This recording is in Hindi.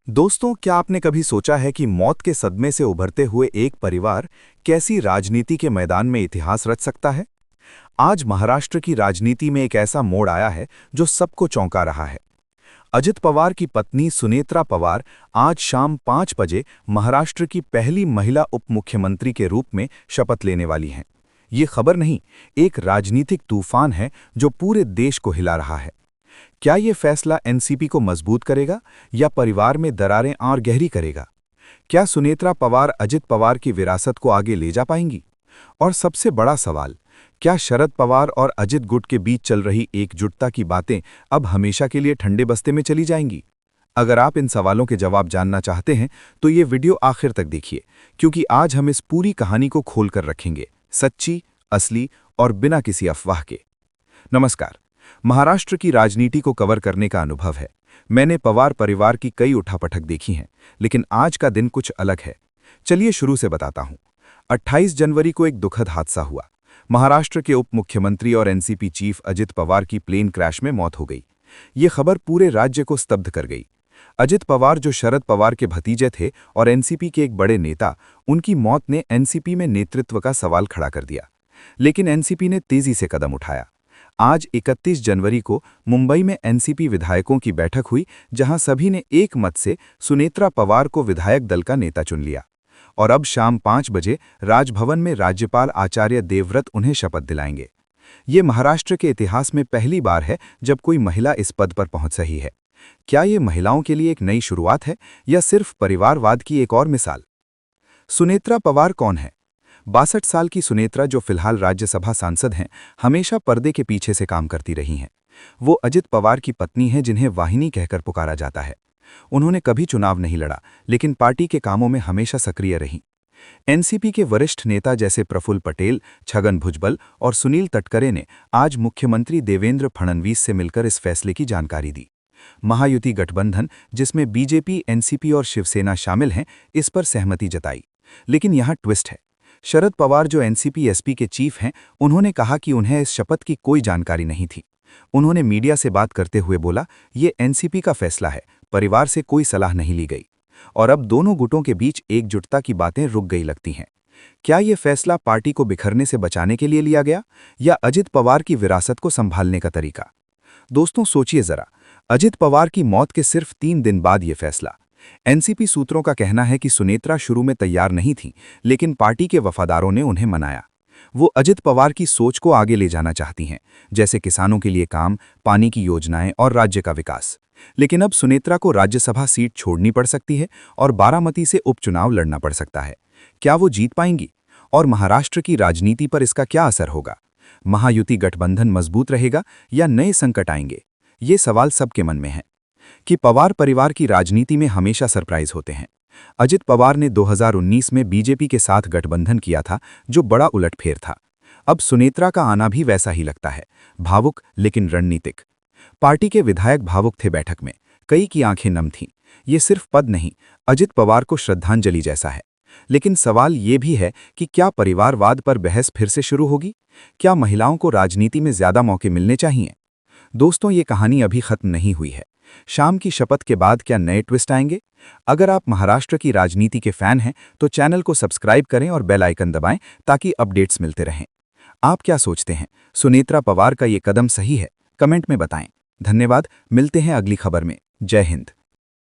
दोस्तों, क्या आपने कभी सोचा है कि मौत के सदमे से उभरते हुए एक परिवार कैसी राजनीति के मैदान में इतिहास रच सकता है? आज महाराष्ट्र की राजनीति में एक ऐसा मोड़ आया है जो सबको चौंका रहा है। अजित पवार की पत्नी सुनेत्रा पवार आज शाम 5 बजे महाराष्ट्र की पहली महिला उप मुख्यमंत्री के रूप में शपथ लेने वाली हैं। ये खबर नहीं, एक राजनीतिक तूफान है जो पूरे देश को हिला रहा है। क्या ये फैसला एनसीपी को मजबूत करेगा या परिवार में दरारें और गहरी करेगा? क्या सुनेत्रा पवार अजित पवार की विरासत को आगे ले जा पाएंगी? और सबसे बड़ा सवाल, क्या शरद पवार और अजित गुट के बीच चल रही एकजुटता की बातें अब हमेशा के लिए ठंडे बस्ते में चली जाएंगी? अगर आप इन सवालों के जवाब जानना चाहते हैं तो ये वीडियो आखिर तक देखिए, क्योंकि आज हम इस पूरी कहानी को खोलकर रखेंगे, सच्ची, असली और बिना किसी अफवाह के। नमस्कार। महाराष्ट्र की राजनीति को कवर करने का अनुभव है। मैंने पवार परिवार की कई उठापटक देखी हैं, लेकिन आज का दिन कुछ अलग है। चलिए शुरू से बताता हूं। 28 जनवरी को एक दुखद हादसा हुआ। महाराष्ट्र के उप मुख्यमंत्री और एनसीपी चीफ अजित पवार की प्लेन क्रैश में मौत हो गई। ये खबर पूरे राज्य को स्तब्ध कर गई। अजित पवार, जो शरद पवार के भतीजे थे और एनसीपी के एक बड़े नेता, उनकी मौत ने एनसीपी में नेतृत्व का सवाल खड़ा कर दिया। लेकिन एनसीपी ने तेजी से कदम उठाया। आज 31 जनवरी को मुंबई में एनसीपी विधायकों की बैठक हुई, जहां सभी ने एक मत से सुनेत्रा पवार को विधायक दल का नेता चुन लिया। और अब शाम 5 बजे राजभवन में राज्यपाल आचार्य देवव्रत उन्हें शपथ दिलाएंगे। ये महाराष्ट्र के इतिहास में पहली बार है जब कोई महिला इस पद पर पहुंच रही है। क्या ये महिलाओं के लिए एक नई शुरुआत है या सिर्फ परिवारवाद की एक और मिसाल? सुनेत्रा पवार कौन है? 62 साल की सुनेत्रा, जो फिलहाल राज्यसभा सांसद हैं, हमेशा पर्दे के पीछे से काम करती रही हैं। वो अजित पवार की पत्नी हैं, जिन्हें वाहिनी कहकर पुकारा जाता है। उन्होंने कभी चुनाव नहीं लड़ा, लेकिन पार्टी के कामों में हमेशा सक्रिय रहीं। एनसीपी के वरिष्ठ नेता जैसे प्रफुल्ल पटेल, छगन भुजबल और सुनील तटकरे ने आज मुख्यमंत्री देवेंद्र फडणवीस से मिलकर इस फैसले की जानकारी दी। महायुति गठबंधन, जिसमें बीजेपी, एनसीपी और शिवसेना शामिल हैं, इस पर सहमति जताई। लेकिन यहाँ ट्विस्ट है। शरद पवार, जो एनसीपी एसपी के चीफ हैं, उन्होंने कहा कि उन्हें इस शपथ की कोई जानकारी नहीं थी। उन्होंने मीडिया से बात करते हुए बोला, ये एनसीपी का फैसला है, परिवार से कोई सलाह नहीं ली गई। और अब दोनों गुटों के बीच एकजुटता की बातें रुक गई लगती हैं। क्या ये फैसला पार्टी को बिखरने से बचाने के लिए लिया गया, या अजित पवार की विरासत को संभालने का तरीका? दोस्तों, सोचिए जरा। अजित पवार की मौत के सिर्फ 3 दिन बाद ये फैसला। एनसीपी सूत्रों का कहना है कि सुनेत्रा शुरू में तैयार नहीं थी, लेकिन पार्टी के वफादारों ने उन्हें मनाया। वो अजित पवार की सोच को आगे ले जाना चाहती हैं, जैसे किसानों के लिए काम, पानी की योजनाएं और राज्य का विकास। लेकिन अब सुनेत्रा को राज्यसभा सीट छोड़नी पड़ सकती है और बारामती से उपचुनाव लड़ना पड़ सकता है। क्या वो जीत पाएंगी? और महाराष्ट्र की राजनीति पर इसका क्या असर होगा? महायुति गठबंधन मजबूत रहेगा या नए संकट आएंगे? ये सवाल सबके मन में है। कि पवार परिवार की राजनीति में हमेशा सरप्राइज होते हैं। अजित पवार ने 2019 में बीजेपी के साथ गठबंधन किया था, जो बड़ा उलटफेर था। अब सुनेत्रा का आना भी वैसा ही लगता है, भावुक लेकिन रणनीतिक। पार्टी के विधायक भावुक थे बैठक में, कई की आंखें नम थीं। ये सिर्फ पद नहीं, अजित पवार को श्रद्धांजलि जैसा है। लेकिन सवाल ये भी है कि क्या परिवारवाद पर बहस फिर से शुरू होगी? क्या महिलाओं को राजनीति में ज्यादा मौके मिलने चाहिए? दोस्तों, ये कहानी अभी खत्म नहीं हुई है। शाम की शपथ के बाद क्या नए ट्विस्ट आएंगे? अगर आप महाराष्ट्र की राजनीति के फैन हैं तो चैनल को सब्सक्राइब करें और बेल आइकन दबाएं, ताकि अपडेट्स मिलते रहें। आप क्या सोचते हैं, सुनेत्रा पवार का ये कदम सही है? कमेंट में बताएं। धन्यवाद। मिलते हैं अगली खबर में। जय हिंद।